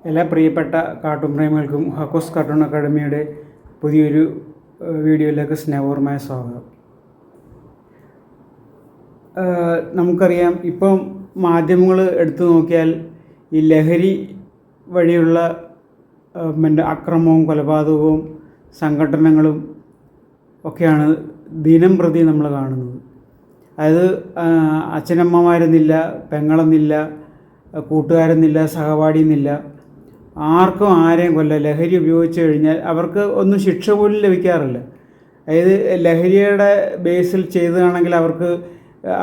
എല്ലാ പ്രിയപ്പെട്ട cartoon പ്രേമികൾക്കും ഹക്കോസ് cartoon അക്കാഡമിയുടെ പുതിയൊരു വീഡിയോയിലേക്ക് സ്നേഹപൂർവമായ സ്വാഗതം. നമുക്കറിയാം, ഇപ്പം മാധ്യമങ്ങൾ എടുത്തു നോക്കിയാൽ ഈ ലഹരി വഴിയുള്ള അക്രമവും കൊലപാതകവും സംഘടനകളും ഒക്കെയാണ് ദിനം പ്രതി നമ്മൾ കാണുന്നത്. അതായത് അച്ഛനമ്മമാരെന്നില്ല, പെങ്ങളെന്നില്ല, കൂട്ടുകാരെന്നില്ല, സഹപാഠിയെന്നില്ല, ആർക്കും ആരെയും കൊല്ലാം. ലഹരി ഉപയോഗിച്ച് കഴിഞ്ഞാൽ അവർക്ക് ഒന്നും ശിക്ഷ പോലും ലഭിക്കാറില്ല. അതായത് ലഹരിയുടെ ബേസിൽ ചെയ്തതാണെങ്കിൽ അവർക്ക്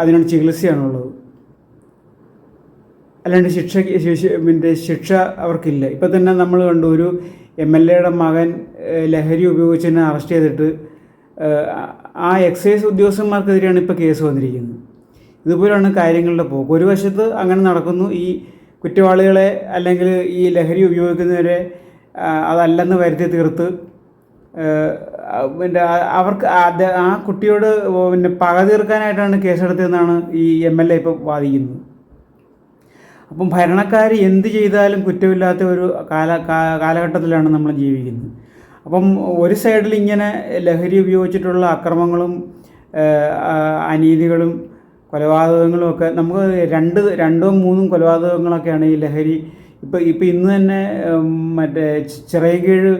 അതിനുള്ള ചികിത്സയാണുള്ളത്, അല്ലാണ്ട് ശിക്ഷ അവർക്കില്ല. ഇപ്പം തന്നെ നമ്മൾ കണ്ടു, ഒരു MLA മകൻ ലഹരി ഉപയോഗിച്ചതിനെ അറസ്റ്റ് ചെയ്തിട്ട് ആ എക്സൈസ് ഉദ്യോഗസ്ഥന്മാർക്കെതിരെയാണ് ഇപ്പോൾ കേസ് വന്നിരിക്കുന്നത്. ഇതുപോലെയാണ് കാര്യങ്ങളുടെ പോക്ക്. ഒരു വശത്ത് അങ്ങനെ നടക്കുന്നു, ഈ കുറ്റവാളികളെ അല്ലെങ്കിൽ ഈ ലഹരി ഉപയോഗിക്കുന്നവരെ അതല്ലെന്ന് വരുത്തി തീർത്ത് അവർക്ക് ആ കുട്ടിയോട് പക തീർക്കാനായിട്ടാണ് കേസെടുത്തതെന്നാണ് ഈ MLA ഇപ്പോൾ വാദിക്കുന്നത്. അപ്പം ഭരണക്കാർ എന്ത് ചെയ്താലും കുറ്റമില്ലാത്ത ഒരു കാലഘട്ടത്തിലാണ് നമ്മൾ ജീവിക്കുന്നത്. അപ്പം ഒരു സൈഡിൽ ഇങ്ങനെ ലഹരി ഉപയോഗിച്ചിട്ടുള്ള അക്രമങ്ങളും അനീതികളും കൊലപാതകങ്ങളും ഒക്കെ നമുക്ക് രണ്ടോ മൂന്നും കൊലപാതകങ്ങളൊക്കെയാണ് ഈ ലഹരി. ഇപ്പം ഇന്ന് തന്നെ ചിറയൻകീഴ്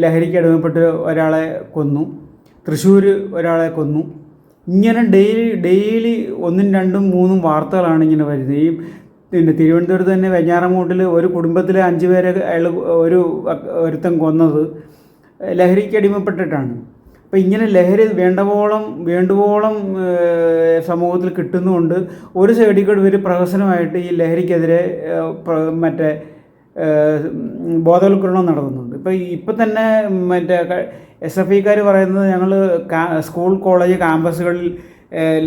ലഹരിക്ക് അടിമപ്പെട്ട് ഒരാളെ കൊന്നു, തൃശ്ശൂർ ഒരാളെ കൊന്നു. ഇങ്ങനെ ഡെയിലി 1, 2, 3 വാർത്തകളാണ് ഇങ്ങനെ വരുന്നത്. ഈ തിരുവനന്തപുരത്ത് തന്നെ വെഞ്ഞാറമൂട്ടിൽ ഒരു കുടുംബത്തിലെ 5 പേരെ ഒരുത്തൻ കൊന്നത് ലഹരിക്ക് അടിമപ്പെട്ടിട്ടാണ്. അപ്പോൾ ഇങ്ങനെ ലഹരി വേണ്ടുവോളം സമൂഹത്തിൽ കിട്ടുന്നതുകൊണ്ട് ഒരു സൈഡിൽ കൂടി ഇവർ പ്രഹസനമായിട്ട് ഈ ലഹരിക്കെതിരെ ബോധവൽക്കരണം നടത്തുന്നുണ്ട്. ഇപ്പം തന്നെ SFIക്കാർ പറയുന്നത്, ഞങ്ങൾ സ്കൂൾ കോളേജ് ക്യാമ്പസുകളിൽ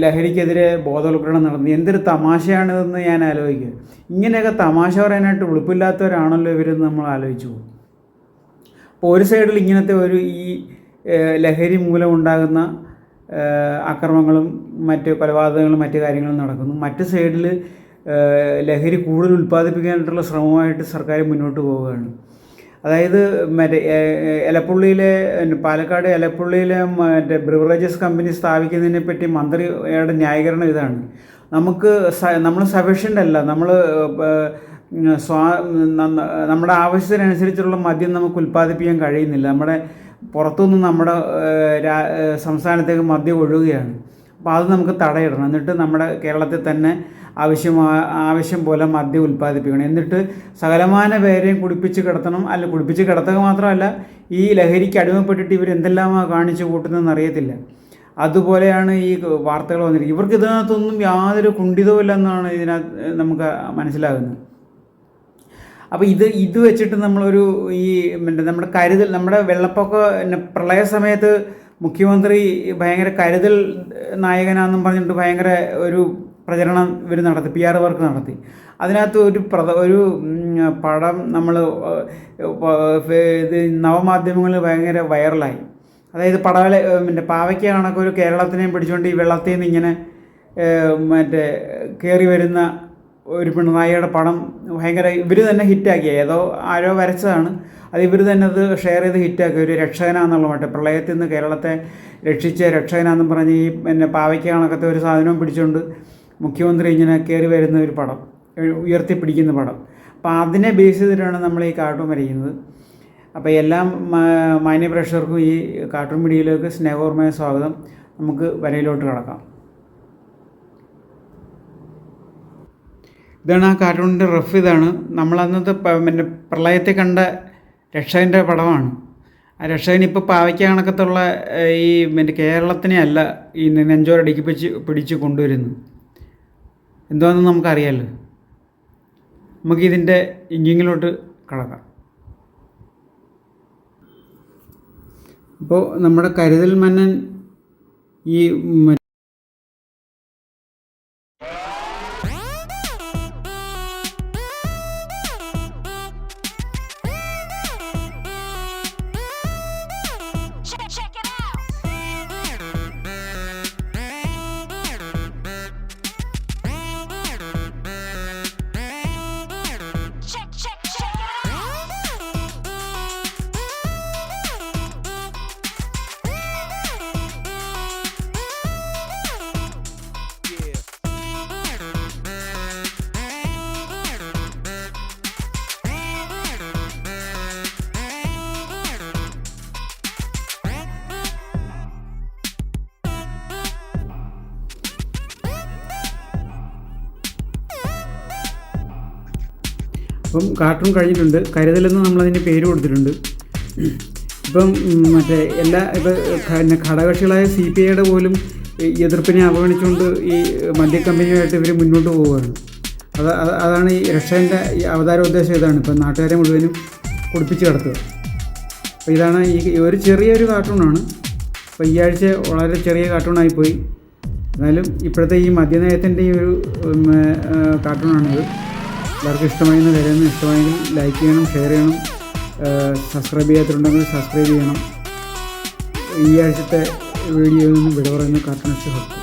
ലഹരിക്കെതിരെ ബോധവൽക്കരണം നടന്നു. എന്തൊരു തമാശയാണിതെന്ന് ഞാൻ ആലോചിക്കുക. ഇങ്ങനെയൊക്കെ തമാശ പറയാനായിട്ട് വെളുപ്പില്ലാത്തവരാണല്ലോ ഇവരെന്ന് നമ്മൾ ആലോചിച്ചു പോകും. അപ്പോൾ ഒരു സൈഡിൽ ഇങ്ങനത്തെ ഈ ലഹരി മൂലമുണ്ടാകുന്ന അക്രമങ്ങളും മറ്റ് കൊലപാതകങ്ങളും മറ്റു കാര്യങ്ങളും നടക്കുന്നു. മറ്റു സൈഡിൽ ലഹരി കൂടുതൽ ഉൽപ്പാദിപ്പിക്കാനായിട്ടുള്ള ശ്രമമായിട്ട് സർക്കാർ മുന്നോട്ട് പോവുകയാണ്. അതായത് എലപ്പുള്ളിയിലെ പാലക്കാട് എലപ്പുള്ളിയിലെ ബ്രിവറേജസ് കമ്പനി സ്ഥാപിക്കുന്നതിനെ പറ്റി മന്ത്രിയുടെ ന്യായീകരണം ഇതാണ്: നമ്മൾ സഫിഷ്യൻ്റ് അല്ല, നമ്മുടെ ആവശ്യത്തിനനുസരിച്ചുള്ള മദ്യം നമുക്ക് ഉൽപ്പാദിപ്പിക്കാൻ കഴിയുന്നില്ല, പുറത്തുനിന്ന് നമ്മുടെ സംസ്ഥാനത്തേക്ക് മദ്യം ഒഴുകുകയാണ്. അപ്പോൾ അത് നമുക്ക് തടയിടണം. എന്നിട്ട് നമ്മുടെ കേരളത്തിൽ തന്നെ ആവശ്യം പോലെ മദ്യം ഉൽപ്പാദിപ്പിക്കണം. എന്നിട്ട് സകലമാന പേരെയും കുടിപ്പിച്ച് കിടത്തണം. കുടിപ്പിച്ച് കിടത്തുക മാത്രമല്ല, ഈ ലഹരിക്ക് അടിമപ്പെട്ടിട്ട് ഇവർ എന്തെല്ലാമാണ് കാണിച്ചു കൂട്ടുന്നതെന്ന് അറിയത്തില്ല. അതുപോലെയാണ് ഈ വാർത്തകൾ വന്നിരിക്കുന്നത്. ഇവർക്ക് ഇതിനകത്തൊന്നും യാതൊരു കുണ്ഠിതവും ഇല്ലെന്നാണ് ഇതിനകത്ത് നമുക്ക് മനസ്സിലാകുന്നത്. അപ്പോൾ ഇത് വെച്ചിട്ട് നമ്മുടെ കരുതൽ, നമ്മുടെ വെള്ളപ്പൊക്ക പ്രളയ സമയത്ത് മുഖ്യമന്ത്രി ഭയങ്കര കരുതൽ നായകനാണെന്നും പറഞ്ഞിട്ട് ഭയങ്കര ഒരു പ്രചരണം ഇവർ നടത്തി, PR വർക്ക് നടത്തി. അതിനകത്ത് ഒരു പടം നവമാധ്യമങ്ങളിൽ ഭയങ്കര വൈറലായി. അതായത് പാവയ്ക്ക കണക്കൊരു കേരളത്തിനെയും പിടിച്ചുകൊണ്ട് ഈ വെള്ളത്തിൽ നിന്ന് ഇങ്ങനെ കയറി വരുന്ന ഒരു പിണറായിയുടെ പടം ഭയങ്കര ഇവർ തന്നെ ഹിറ്റാക്കി. ആരോ വരച്ചതാണ്, അത് ഇവർ തന്നെ അത് ഷെയർ ചെയ്ത് ഹിറ്റാക്കി. ഒരു രക്ഷകനാന്നുള്ള മട്ടെ, പ്രളയത്തിൽ നിന്ന് കേരളത്തെ രക്ഷിച്ച രക്ഷകനാന്നും പറഞ്ഞ് ഈ പാവയ്ക്ക കണക്കത്തെ ഒരു സാധനവും പിടിച്ചുകൊണ്ട് മുഖ്യമന്ത്രി ഇങ്ങനെ കയറി വരുന്ന ഒരു പടം, ഉയർത്തിപ്പിടിക്കുന്ന പടം. അപ്പോൾ അതിനെ ബേസ് ചെയ്തിട്ടാണ് നമ്മൾ ഈ കാർട്ടൂൺ വരയ്ക്കുന്നത്. അപ്പോൾ എല്ലാം മാന്യ പ്രേക്ഷകർക്കും ഈ കാർട്ടൂൺ മീഡിയയിലേക്ക് സ്നേഹപൂർവമായ സ്വാഗതം. നമുക്ക് വരയിലോട്ട് കടക്കാം. ഇതാണ് ആ കാർട്ടൂണിൻ്റെ റഫ്. ഇതാണ് നമ്മൾ അന്നത്തെ പ്രളയത്തെ കണ്ട രക്ഷകൻ്റെ പടമാണ്. ആ രക്ഷകൻ ഇപ്പോൾ പാവയ്ക്ക കണക്കത്തുള്ള ഈ കേരളത്തിനെ അല്ല ഈ നെഞ്ചോരടിക്ക് പിടിച്ച് കൊണ്ടുവരുന്നത്. എന്താണെന്ന് നമുക്കറിയാമല്ലോ. നമുക്കിതിൻ്റെ ഇഞ്ചിങ്ങിലോട്ട് കടക്കാം. അപ്പോൾ നമ്മുടെ കരുതൽ മന്നൻ ഈ Check അപ്പം കാർട്ടൂൺ കഴിഞ്ഞിട്ടുണ്ട്. കരുതലെന്ന് നമ്മളതിന് പേര് കൊടുത്തിട്ടുണ്ട്. ഇപ്പം മറ്റേ പിന്നെ ഘടകകക്ഷികളായ CPIയുടെ പോലും എതിർപ്പിനെ അവഗണിച്ചുകൊണ്ട് ഈ മദ്യക്കമ്പനിയുമായിട്ട് ഇവർ മുന്നോട്ട് പോവുകയാണ്. അതാണ് ഈ രക്ഷേൻ്റെ അവതാരോദ്ദേശം. ഇതാണ് ഇപ്പം നാട്ടുകാരെ മുഴുവനും കുടിപ്പിച്ച് കിടത്തുക. അപ്പോൾ ഇതാണ് ഒരു ചെറിയൊരു കാർട്ടൂണാണ്. അപ്പോൾ ഈ ആഴ്ച വളരെ ചെറിയ കാർട്ടൂണായിപ്പോയി. എന്നാലും ഇപ്പോഴത്തെ ഈ മദ്യനയത്തിൻ്റെ ഈ ഒരു കാർട്ടൂണാണിത്. എല്ലാവർക്കും ഇഷ്ടമായെന്ന് കരുതുന്നു. ഇഷ്ടമായെങ്കിൽ ലൈക്ക് ചെയ്യണം, ഷെയർ ചെയ്യണം, സബ്സ്ക്രൈബ് ചെയ്യാത്തിട്ടുണ്ടെങ്കിൽ സബ്സ്ക്രൈബ് ചെയ്യണം. ഈ ആഴ്ചത്തെ വീഡിയോയിൽ നിന്ന് വിട പറയുന്നു കാർട്ടൂണിസ്റ്റ് ഹോപ്പ്.